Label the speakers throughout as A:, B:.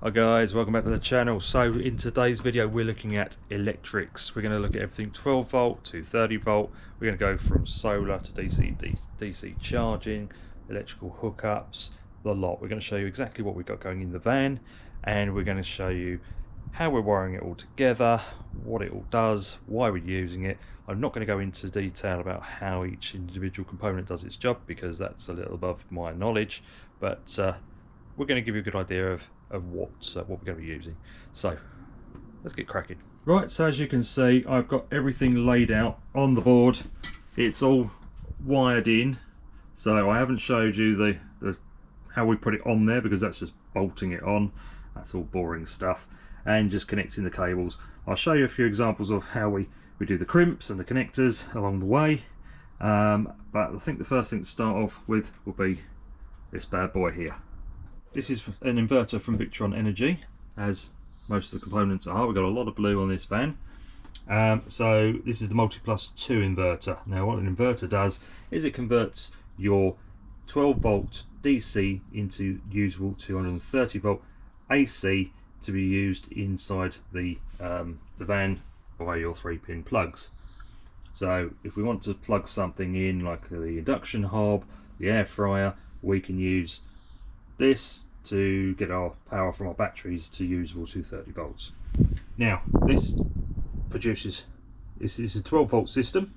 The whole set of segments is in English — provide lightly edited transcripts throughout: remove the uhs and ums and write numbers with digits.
A: Hi guys, welcome back to the channel. So in today's video we're looking at electrics. We're going to look at everything 12 volt to 30 volt. We're going to go from solar to DC charging, electrical hookups, the lot. We're going to show you exactly what we've got going in the van, and we're going to show you how we're wiring it all together, what it all does, why we're using it. I'm not going to go into detail about how each individual component does its job because that's a little above my knowledge, but we're going to give you a good idea of what we're going to be using. So let's get cracking. Right, so as you can see, I've got everything laid out on the board. It's all wired in, so I haven't showed you the how we put it on there because that's just bolting it on. That's all boring stuff, and just connecting the cables. I'll show you a few examples of how we do the crimps and the connectors along the way, but I think the first thing to start off with will be this bad boy here. This is an inverter from Victron Energy, as most of the components are. We've got a lot of blue on this van. So this is the Multiplus 2 inverter. Now what an inverter does is it converts your 12 volt DC into usable 230 volt AC to be used inside the van via your 3-pin plugs. So if we want to plug something in like the induction hob, the air fryer, we can use this to get our power from our batteries to usable 230 volts. Now this is a 12 volt system.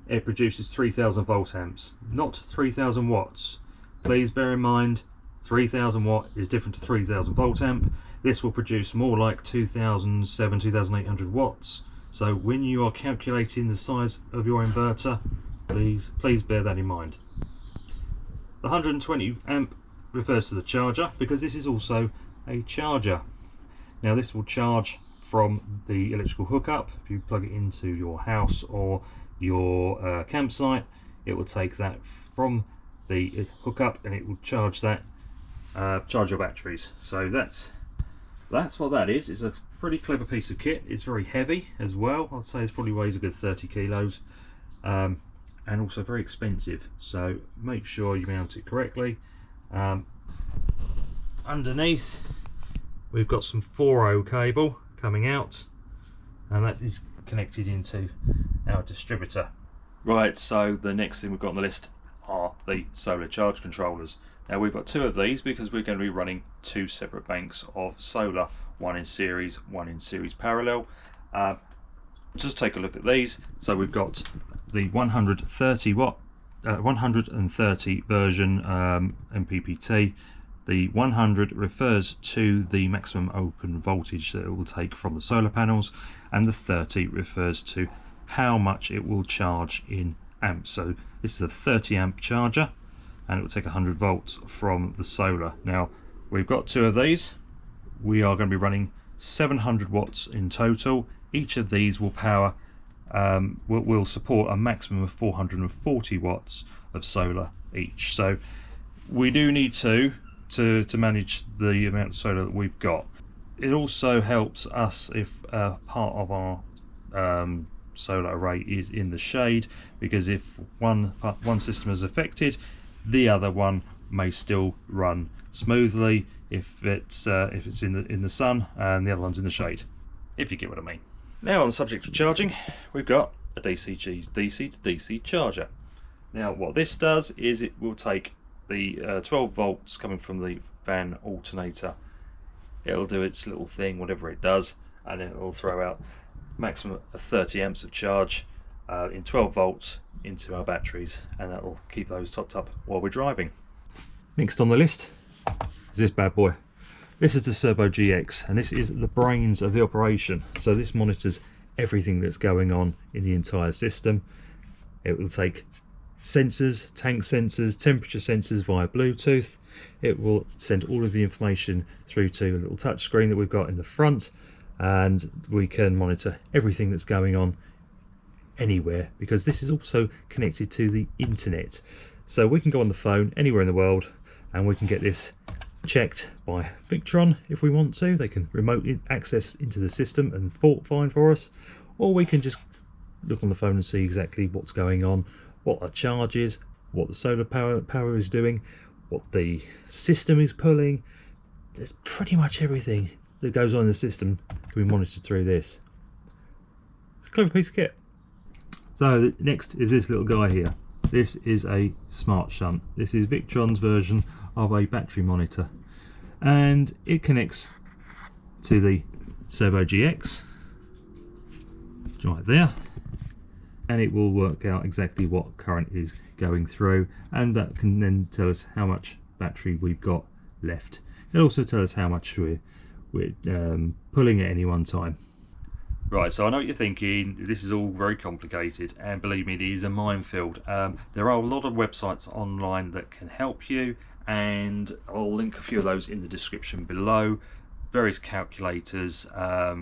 A: It produces 3000 volt amps, not 3000 watts. Please bear in mind 3000 watt is different to 3000 volt amp. This will produce more like 2700-2800 watts. So when you are calculating the size of your inverter, please bear that in mind. The 120 amp refers to the charger because this is also a charger. Now this will charge from the electrical hookup. If you plug it into your house or your campsite, it will take that from the hookup and it will charge that, charge your batteries. So that's what that is. It's a pretty clever piece of kit. It's very heavy as well. I'd say it probably weighs a good 30 kilos, and also very expensive, so make sure you mount it correctly. Underneath we've got some 4.0 cable coming out, and that is connected into our distributor. Right, so the next thing we've got on the list are the solar charge controllers. Now we've got two of these because we're going to be running two separate banks of solar, one in series parallel. Just take a look at these. So we've got the 130 watt 130 version MPPT. The 100 refers to the maximum open voltage that it will take from the solar panels, and the 30 refers to how much it will charge in amps. So this is a 30 amp charger and it will take 100 volts from the solar. Now we've got two of these. We are going to be running 700 watts in total. Each of these will power will support a maximum of 440 watts of solar each. So we do need to manage the amount of solar that we've got. It also helps us if part of our solar array is in the shade, because if one system is affected, the other one may still run smoothly if it's in the sun and the other one's in the shade, if you get what I mean. Now on the subject of charging, we've got a DC to DC charger. Now what this does is it will take the 12 volts coming from the van alternator. It'll do its little thing, whatever it does, and then it'll throw out maximum of 30 amps of charge in 12 volts into our batteries, and that will keep those topped up while we're driving. Next on the list is this bad boy. This is the Servo GX, and this is the brains of the operation. So this monitors everything that's going on in the entire system. It will take sensors, tank sensors, temperature sensors via Bluetooth. It will send all of the information through to a little touch screen that we've got in the front, and we can monitor everything that's going on anywhere, because this is also connected to the internet. So we can go on the phone anywhere in the world and we can get this checked by Victron if we want to. They can remote access into the system and fault find for us, or we can just look on the phone and see exactly what's going on, what the charge is, what the solar power is doing, what the system is pulling, there's pretty much everything that goes on in the system can be monitored through this. It's a clever piece of kit. So next is this little guy here. This is a smart shunt. This is Victron's version of a battery monitor, and it connects to the Servo GX right there, and it will work out exactly what current is going through, and that can then tell us how much battery we've got left. It'll also tell us how much we're pulling at any one time. Right, so I know what you're thinking, this is all very complicated, and believe me, it is a minefield. There are a lot of websites online that can help you, and I'll link a few of those in the description below. Various calculators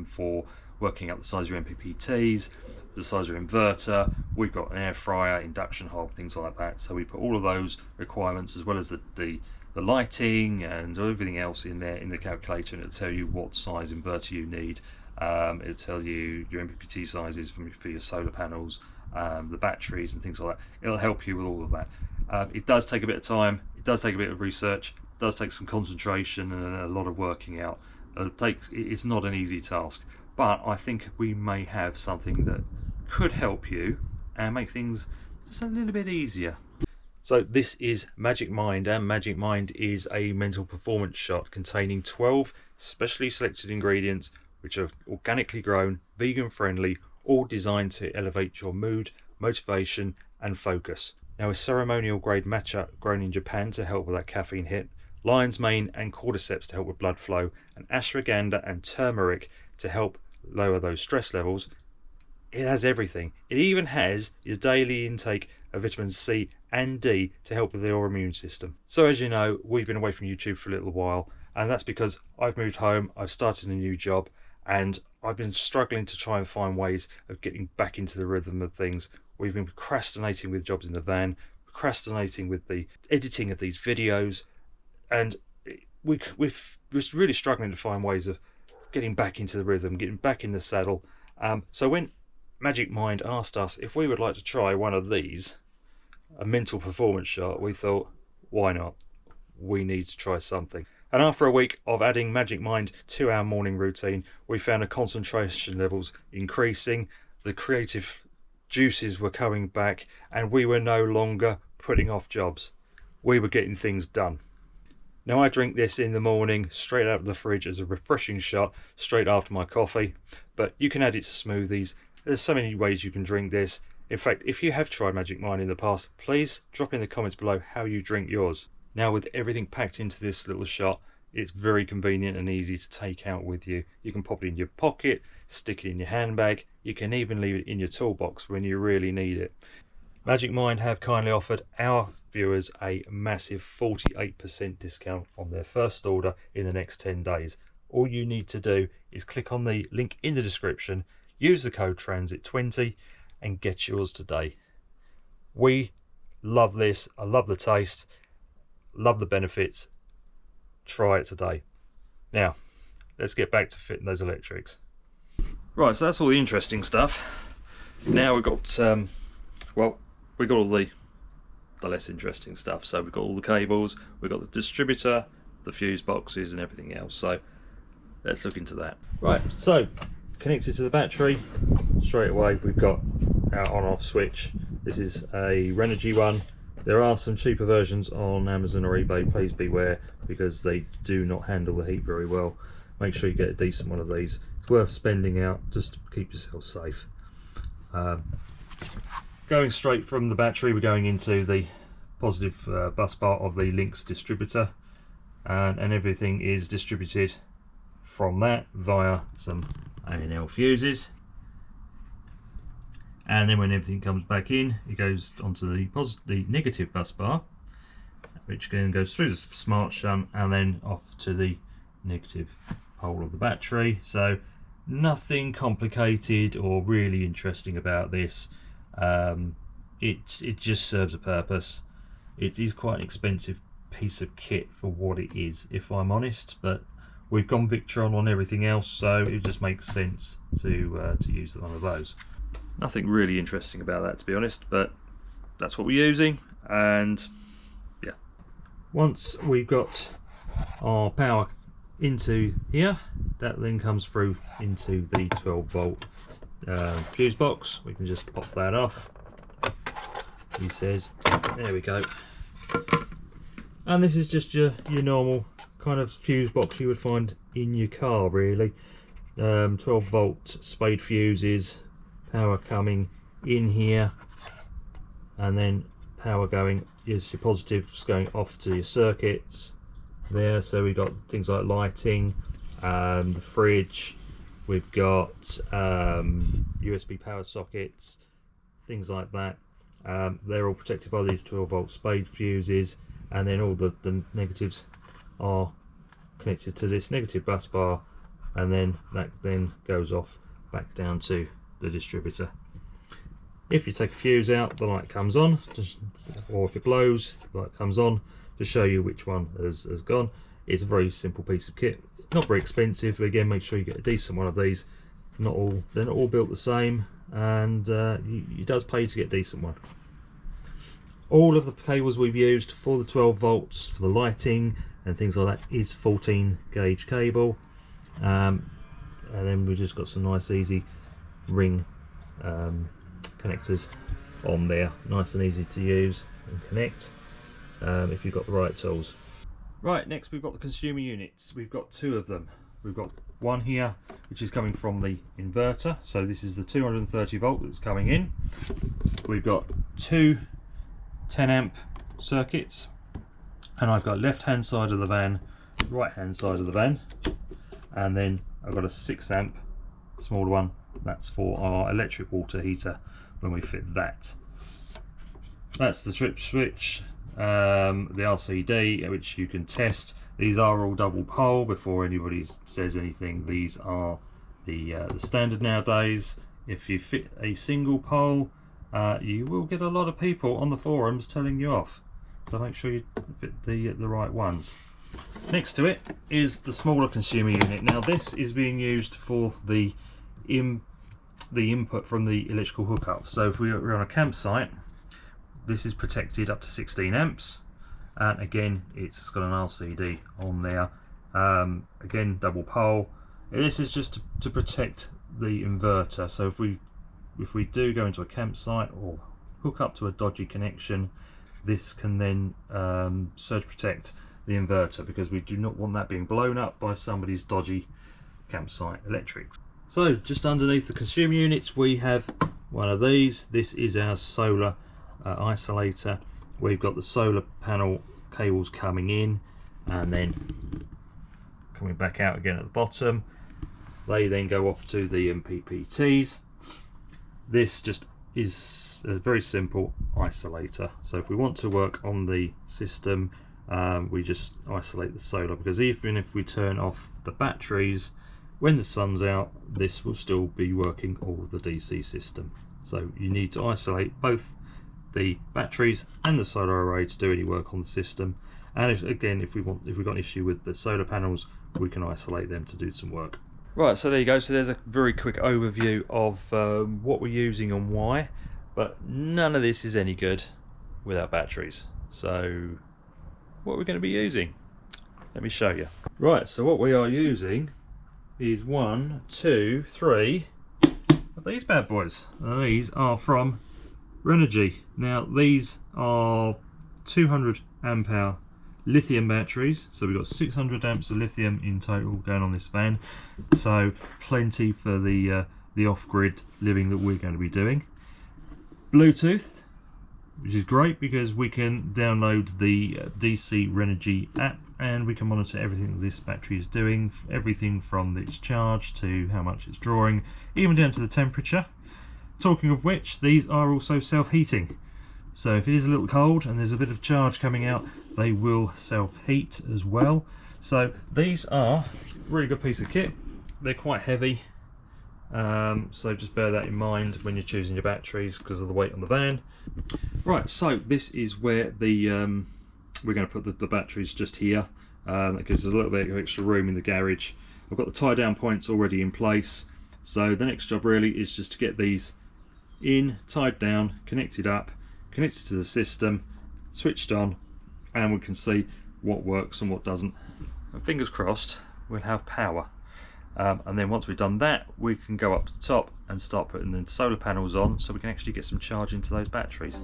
A: for working out the size of your MPPTs, the size of your inverter. We've got an air fryer, induction hob, things like that. So we put all of those requirements, as well as the lighting and everything else in there in the calculator, and it'll tell you what size inverter you need. It'll tell you your MPPT sizes for your solar panels, the batteries and things like that. It'll help you with all of that. It does take a bit of time, it does take a bit of research, it does take some concentration and a lot of working out. It's not an easy task, but I think we may have something that could help you and make things just a little bit easier. So this is Magic Mind, and Magic Mind is a mental performance shot containing 12 specially selected ingredients which are organically grown, vegan friendly, all designed to elevate your mood, motivation and focus. Now, a ceremonial grade matcha grown in Japan to help with that caffeine hit, lion's mane and cordyceps to help with blood flow, and ashwagandha and turmeric to help lower those stress levels. It has everything. It even has your daily intake of vitamins C and D to help with your immune system. So as you know, we've been away from YouTube for a little while, and that's because I've moved home, I've started a new job, and I've been struggling to try and find ways of getting back into the rhythm of things. We've been procrastinating with jobs in the van, procrastinating with the editing of these videos, and we're really struggling to find ways of getting back into the rhythm, getting back in the saddle. So when Magic Mind asked us if we would like to try one of these, a mental performance shot, we thought, why not? We need to try something. And after a week of adding Magic Mind to our morning routine, we found the concentration levels increasing, the creative juices were coming back, and we were no longer putting off jobs. We were getting things done. Now, I drink this in the morning straight out of the fridge as a refreshing shot straight after my coffee, but you can add it to smoothies. There's so many ways you can drink this. In fact, if you have tried Magic Mind in the past, please drop in the comments below how you drink yours. Now, with everything packed into this little shot, it's very convenient and easy to take out with you. You can pop it in your pocket, stick it in your handbag, you can even leave it in your toolbox when you really need it. Magic Mind have kindly offered our viewers a massive 48% discount on their first order in the next 10 days. All you need to do is click on the link in the description, use the code TRANSIT20 and get yours today. We love this, I love the taste, love the benefits. Try it today. Now, let's get back to fitting those electrics. Right, so that's all the interesting stuff. Now we've got, we've got all the less interesting stuff. So we've got all the cables, we've got the distributor, the fuse boxes and everything else. So let's look into that. Right, so connected to the battery, straight away we've got our on-off switch. This is a Renogy one. There are some cheaper versions on Amazon or eBay, please beware, because they do not handle the heat very well. Make sure you get a decent one of these. It's worth spending out just to keep yourself safe. Going straight from the battery, we're going into the positive bus bar of the Lynx distributor, and everything is distributed from that via some A&L fuses. And then when everything comes back in, it goes onto the negative bus bar, which then goes through the smart shunt and then off to the negative pole of the battery. So nothing complicated or really interesting about this. It just serves a purpose. It is quite an expensive piece of kit for what it is, if I'm honest, but we've gone Victron on everything else, so it just makes sense to use one of those. Nothing really interesting about that, to be honest, but that's what we're using. And yeah, once we've got our power into here. That then comes through into the 12-volt fuse box. We can just pop that off. He says, there we go. And this is just your normal kind of fuse box you would find in your car, really. 12-volt spade fuses, power coming in here, and then power going, is your positives going off to your circuits there. So we've got things like lighting, the fridge, we've got USB power sockets, things like that. They're all protected by these 12-volt spade fuses, and then all the negatives are connected to this negative bus bar, and then that then goes off back down to the distributor. If you take a fuse out, the light comes on, or if it blows, the light comes on to show you which one has gone. It's a very simple piece of kit, not very expensive, but again, make sure you get a decent one of these. They're not all built the same, and it does pay to get a decent one. All of the cables we've used for the 12 volts, for the lighting and things like that, is 14 gauge cable. And then we've just got some nice easy ring connectors on there, nice and easy to use and connect if you've got the right tools. Right, next we've got the consumer units. We've got two of them. We've got one here which is coming from the inverter, so this is the 230 volt that's coming in. We've got two 10 amp circuits, and I've got left hand side of the van, right hand side of the van, and then I've got a 6 amp smaller one. That's for our electric water heater when we fit that. That's the trip switch, the LCD, which you can test. These are all double pole. Before anybody says anything, these are the standard nowadays. If you fit a single pole, you will get a lot of people on the forums telling you off, so make sure you fit the right ones. Next to it is the smaller consumer unit. Now this is being used for the input from the electrical hookup. So if we're on a campsite, this is protected up to 16 amps, and again it's got an LCD on there. Again, double pole. This is just to protect the inverter. So if we do go into a campsite or hook up to a dodgy connection, this can then surge protect the inverter, because we do not want that being blown up by somebody's dodgy campsite electrics. So just underneath the consumer units we have one of these. This is our solar isolator. We've got the solar panel cables coming in and then coming back out again at the bottom. They then go off to the MPPTs. This just is a very simple isolator. So if we want to work on the system, we just isolate the solar, because even if we turn off the batteries when the sun's out, this will still be working all of the DC system. So you need to isolate both the batteries and the solar array to do any work on the system. And if we've got an issue with the solar panels, we can isolate them to do some work. Right, so there you go. So there's a very quick overview of what we're using and why, but none of this is any good without batteries. So what we're going to be using, let me show you. Right, so what we are using is 1, 2, 3 of these bad boys. These are from Renogy. Now these are 200 amp hour lithium batteries, so we've got 600 amps of lithium in total going on this van, so plenty for the off-grid living that we're going to be doing. Bluetooth, which is great because we can download the DC Renogy app and we can monitor everything that this battery is doing, everything from its charge to how much it's drawing, even down to the temperature. Talking of which, these are also self-heating, so if it is a little cold and there's a bit of charge coming out, they will self-heat as well. So these are a really good piece of kit. They're quite heavy, so just bear that in mind when you're choosing your batteries because of the weight on the van. Right, so this is where the we're going to put the batteries just here. That gives us a little bit of extra room in the garage. I've got the tie down points already in place, so the next job really is just to get these in, tied down, connected up, connected to the system, switched on, and we can see what works and what doesn't. And fingers crossed, we'll have power. And then once we've done that, we can go up to the top and start putting the solar panels on, so we can actually get some charge into those batteries.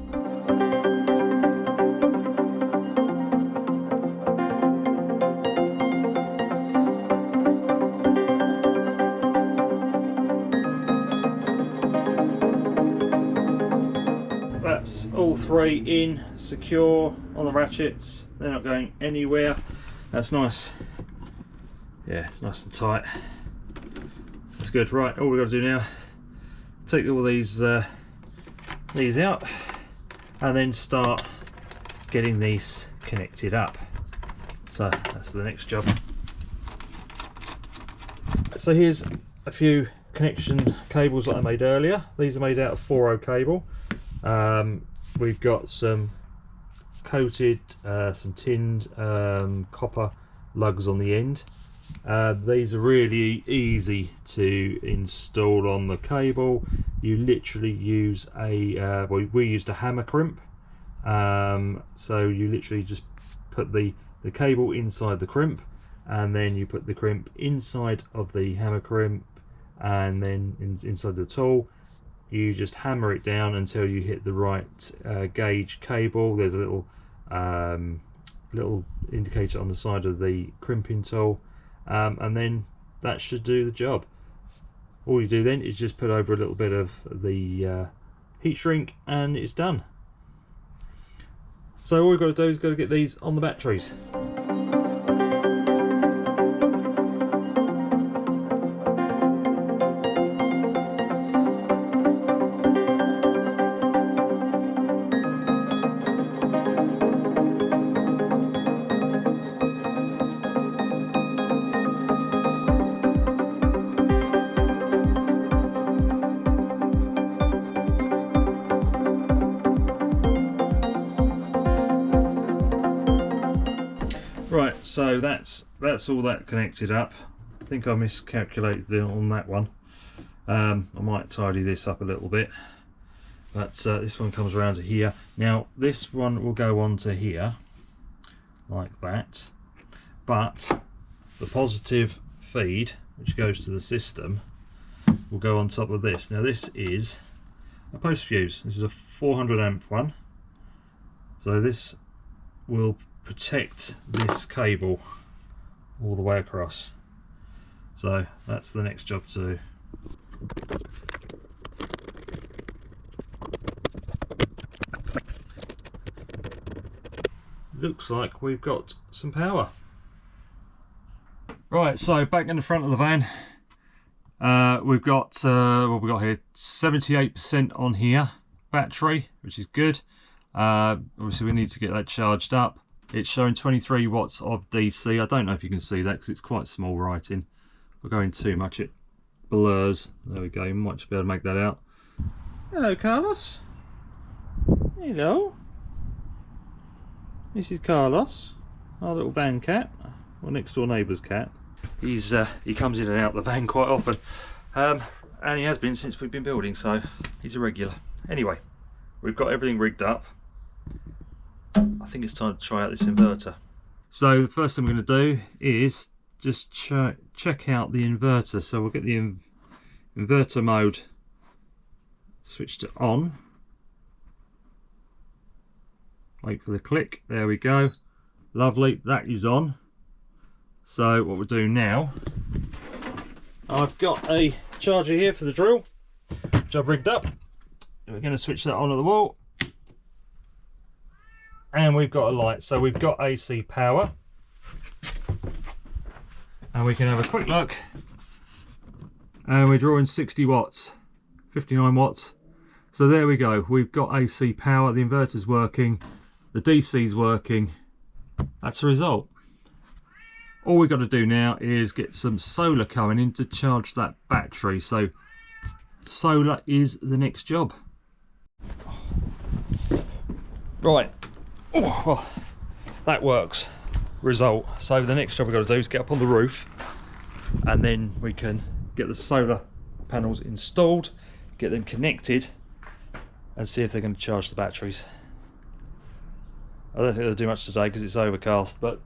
A: That's all three in, secure on the ratchets. They're not going anywhere. That's nice. Yeah, it's nice and tight. That's good. Right, all we've got to do now, take all these out, and then start getting these connected up. So that's the next job. So here's a few connection cables that I made earlier. These are made out of 4/0 cable. We've got some coated, some tinned copper lugs on the end. These are really easy to install on the cable. You literally use a well, we used a hammer crimp. So you literally just put the cable inside the crimp, and then you put the crimp inside of the hammer crimp, and then inside the tool. You just hammer it down until you hit the right gauge cable. There's a little indicator on the side of the crimping tool, and then that should do the job. All you do then is just put over a little bit of the heat shrink, and it's done. So all we've got to do is get these on the batteries. Right, so that's all that connected up. I think I miscalculated on that one. I might tidy this up a little bit, but this one comes around to here. Now this one will go on to here like that, but the positive feed, which goes to the system, will go on top of this. Now this is a post fuse. This is a 400 amp one, so this will protect this cable all the way across. So that's the next job to do. Looks like we've got some power. Right, so back in the front of the van, we've got what we got here, 78% on here battery, which is good. Obviously we need to get that charged up. It's showing 23 watts of DC. I don't know if you can see that because it's quite small writing. If I go in too much, it blurs. There we go, you might just be able to make that out. Hello, Carlos. Hello. This is Carlos, our little van cat, or next door neighbour's cat. He comes in and out the van quite often, and he has been since we've been building, so he's a regular. Anyway, we've got everything rigged up. I think it's time to try out this inverter. So the first thing we're going to do is just check out the inverter. So we'll get the inverter mode switched to on. Wait for the click. There we go. Lovely, that is on. So what we'll do now, I've got a charger here for the drill, which I've rigged up. We're going to switch that on at the wall. And we've got a light, so we've got AC power. And we can have a quick look. And we're drawing 60 watts, 59 watts. So there we go, we've got AC power, the inverter's working, the DC's working. That's the result. All we've got to do now is get some solar coming in to charge that battery. So solar is the next job. Right. Oh, well, that works. Result. So the next job we've got to do is get up on the roof, and then we can get the solar panels installed, get them connected, and see if they're going to charge the batteries. I don't think they'll do much today because it's overcast, but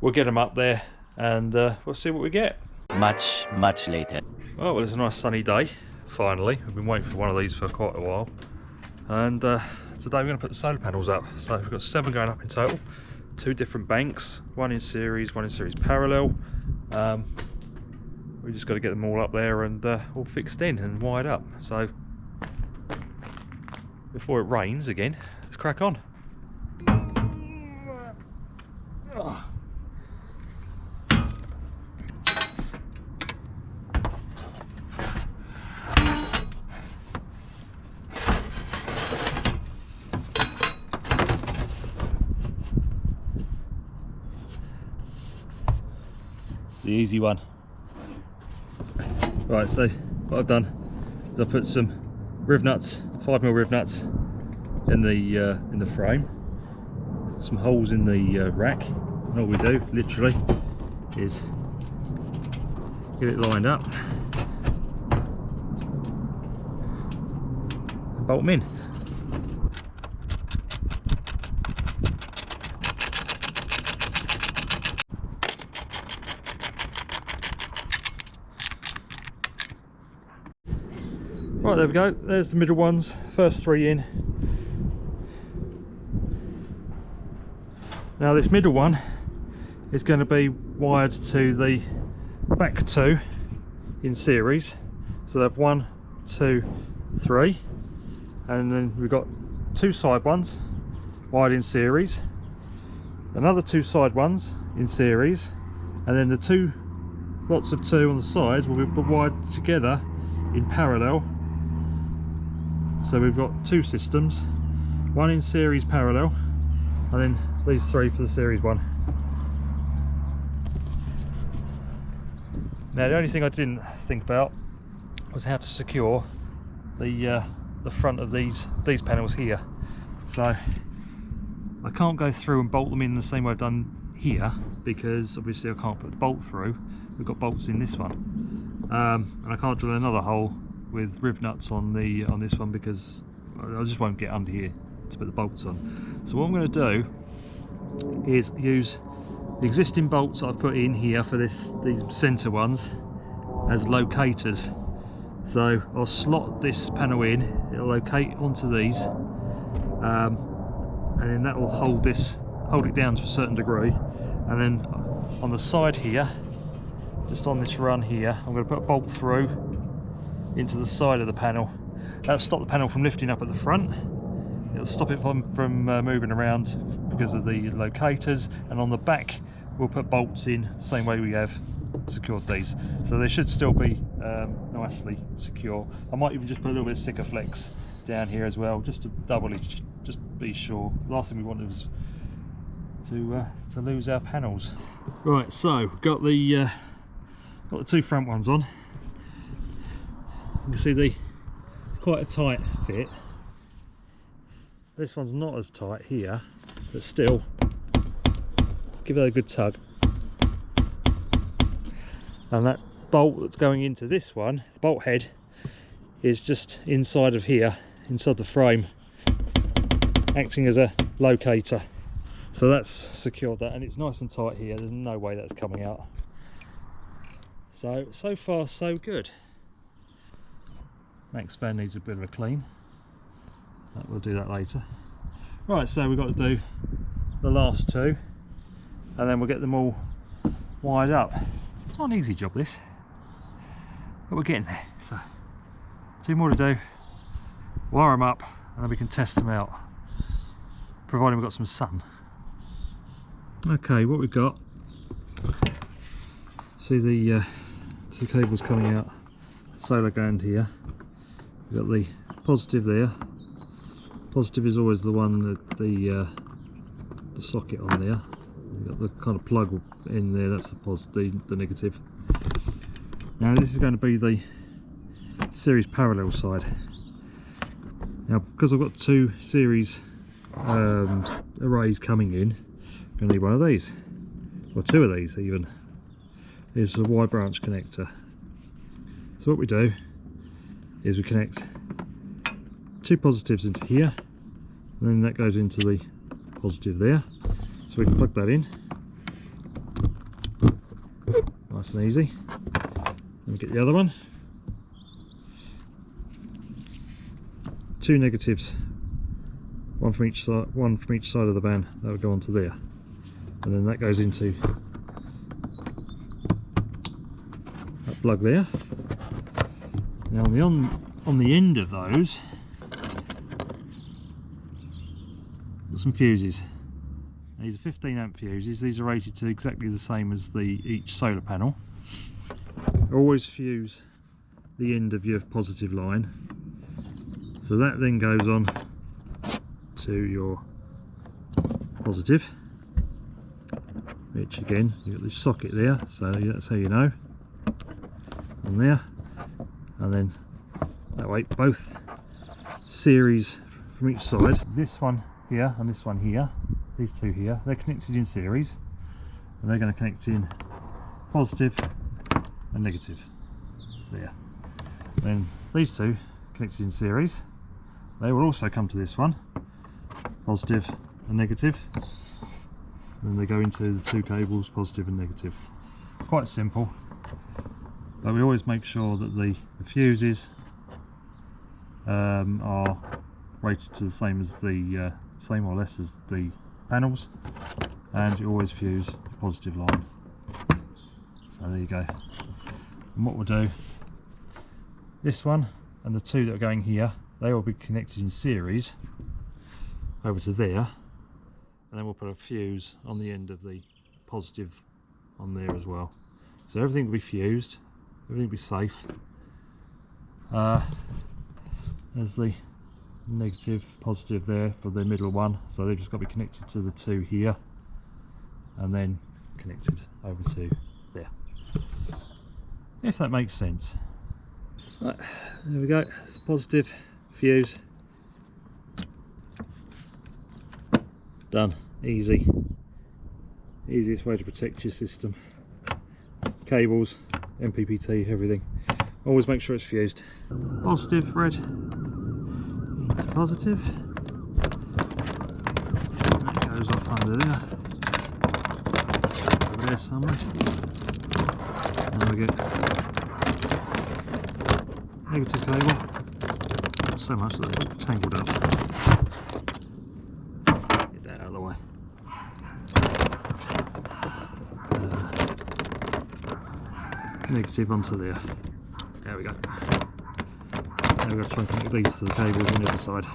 A: we'll get them up there and we'll see what we get.
B: Much later.
A: Oh, well, it's a nice sunny day, finally. We've been waiting for one of these for quite a while. And today we're going to put the solar panels up. So we've got 7 going up in total. 2 different banks, one in series parallel. We just got to get them all up there and all fixed in and wired up. So before it rains again, let's crack on. The easy one. Right, so what I've done is I've put some riv nuts, 5mm riv nuts in the frame, some holes in the rack, and all we do literally is get it lined up and bolt them in. Right, there we go, there's the middle ones, first 3 in. Now this middle one is going to be wired to the back 2 in series. So they have 1, 2, 3, and then we've got 2 side ones wired in series, another 2 side ones in series, and then the 2 lots of 2 on the sides will be wired together in parallel. So we've got 2 systems, 1 in series parallel, and then these 3 for the series one. Now the only thing I didn't think about was how to secure the front of these panels here. So I can't go through and bolt them in the same way I've done here, because obviously I can't put the bolt through. We've got bolts in this one, and I can't drill another hole with riv nuts on this one because I just won't get under here to put the bolts on. So what I'm going to do is use the existing bolts that I've put in here for these centre ones as locators. So I'll slot this panel in, it'll locate onto these, and then that will hold it down to a certain degree. And then on the side here, just on this run here, I'm going to put a bolt through into the side of the panel. That'll stop the panel from lifting up at the front. It'll stop it from moving around because of the locators, and on the back we'll put bolts in the same way we have secured these, so they should still be nicely secure. I might even just put a little bit of sticker flex down here as well, just to just be sure. The last thing we wanted was to lose our panels. Right, so got the 2 front ones on. You can see it's quite a tight fit. This one's not as tight here, but still, give it a good tug. And that bolt that's going into this one, the bolt head, is just inside of here, inside the frame, acting as a locator. So that's secured that, and it's nice and tight here. There's no way that's coming out. So far so good. Max fan needs a bit of a clean. We'll do that later. Right, so we've got to do the last 2, and then we'll get them all wired up. It's not an easy job this, but we're getting there. So 2 more to do, wire them up, and then we can test them out, providing we've got some sun. Okay, what we've got, see the 2 cables coming out, solar gland here. We've got the positive there. Positive is always the one that the socket on there. We've got the kind of plug in there, that's the positive, the negative. Now this is going to be the series parallel side. Now because I've got 2 series arrays coming in, I'm going to need one of these, or 2 of these even. There's a Y branch connector. So what we do is we connect 2 positives into here, and then that goes into the positive there, so we can plug that in, nice and easy. Let me get the other one. 2 negatives, one from each side of the van. That will go onto there, and then that goes into that plug there. Now on the end of those, got some fuses. These are 15 amp fuses. These are rated to exactly the same as each solar panel. Always fuse the end of your positive line. So that then goes on to your positive, which again, you've got this socket there, so that's how you know. On there, and then that way both series from each side. This one here and this one here, these two here, they're connected in series, and they're going to connect in positive and negative there. Then these two connected in series, they will also come to this one, positive and negative. Then they go into the 2 cables, positive and negative. Quite simple, but we always make sure that the fuses are rated to the same as the same or less as the panels, and you always fuse the positive line. So there you go. And what we'll do, this one and the 2 that are going here, they will be connected in series over to there, and then we'll put a fuse on the end of the positive on there as well. So everything will be fused, everything will be safe. There's the negative, positive there for the middle one, so they've just got to be connected to the 2 here, and then connected over to there, if that makes sense. Right, there we go, positive fuse, done. Easy, easiest way to protect your system. Cables, MPPT, everything, always make sure it's fused. Positive red into positive, that goes off under there, over there somewhere, and we get negative cable. Not so much that they're tangled up. Get that out of the way. Negative onto there. There we go. Now we've got to try and connect these to the cables on the other side.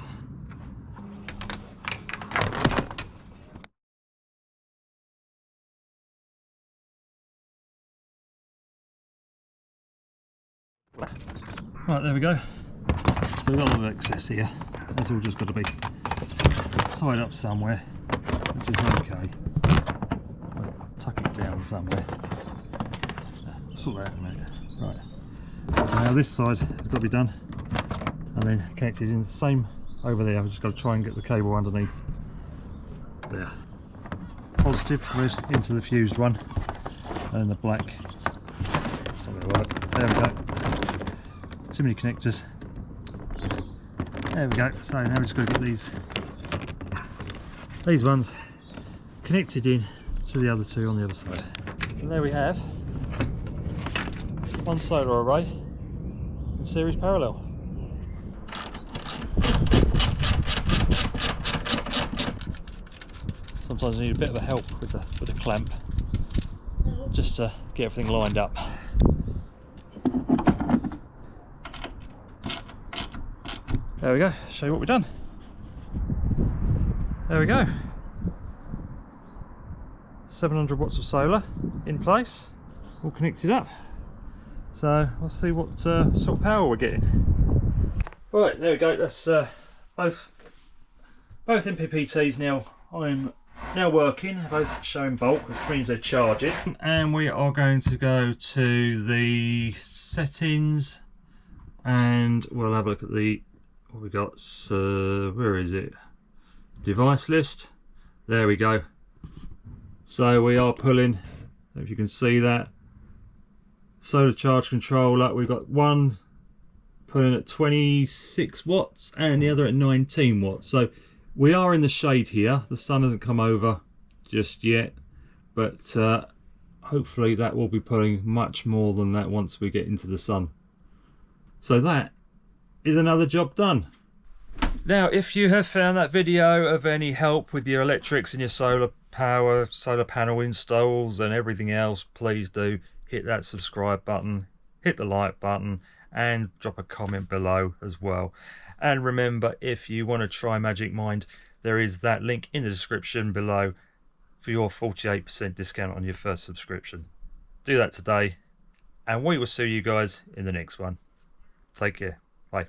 A: Right, there we go. So we've got a little excess here. That's all just got to be tied up somewhere, which is okay. I'll tuck it down somewhere. Sort that out in a minute. Right. So now this side has got to be done, and then connected in the same over there. I've just got to try and get the cable underneath there. Positive red into the fused one, and the black. It's not going to work. There we go. Too many connectors. There we go. So now we've just got to get these ones connected in to the other 2 on the other side. And there we have one solar array in series parallel. Sometimes you need a bit of a help with the clamp, just to get everything lined up. There we go, show you what we've done. There we go. 700 watts of solar in place, all connected up. So we'll see what sort of power we're getting. Right, there we go. That's both MPPTs now. I'm now working, both showing bulk, which means they're charging. And we are going to go to the settings, and we'll have a look at what we got. So where is it? Device list. There we go. So we are pulling, if you can see that, solar charge controller. We've got one pulling at 26 watts and the other at 19 watts. So we are in the shade here. The sun hasn't come over just yet, but hopefully that will be pulling much more than that once we get into the sun. So that is another job done. Now, if you have found that video of any help with your electrics and your solar power, solar panel installs and everything else, please do hit that subscribe button, hit the like button, and drop a comment below as well. And remember, if you want to try Magic Mind, there is that link in the description below for your 48% discount on your first subscription. Do that today, and we will see you guys in the next one. Take care. Bye.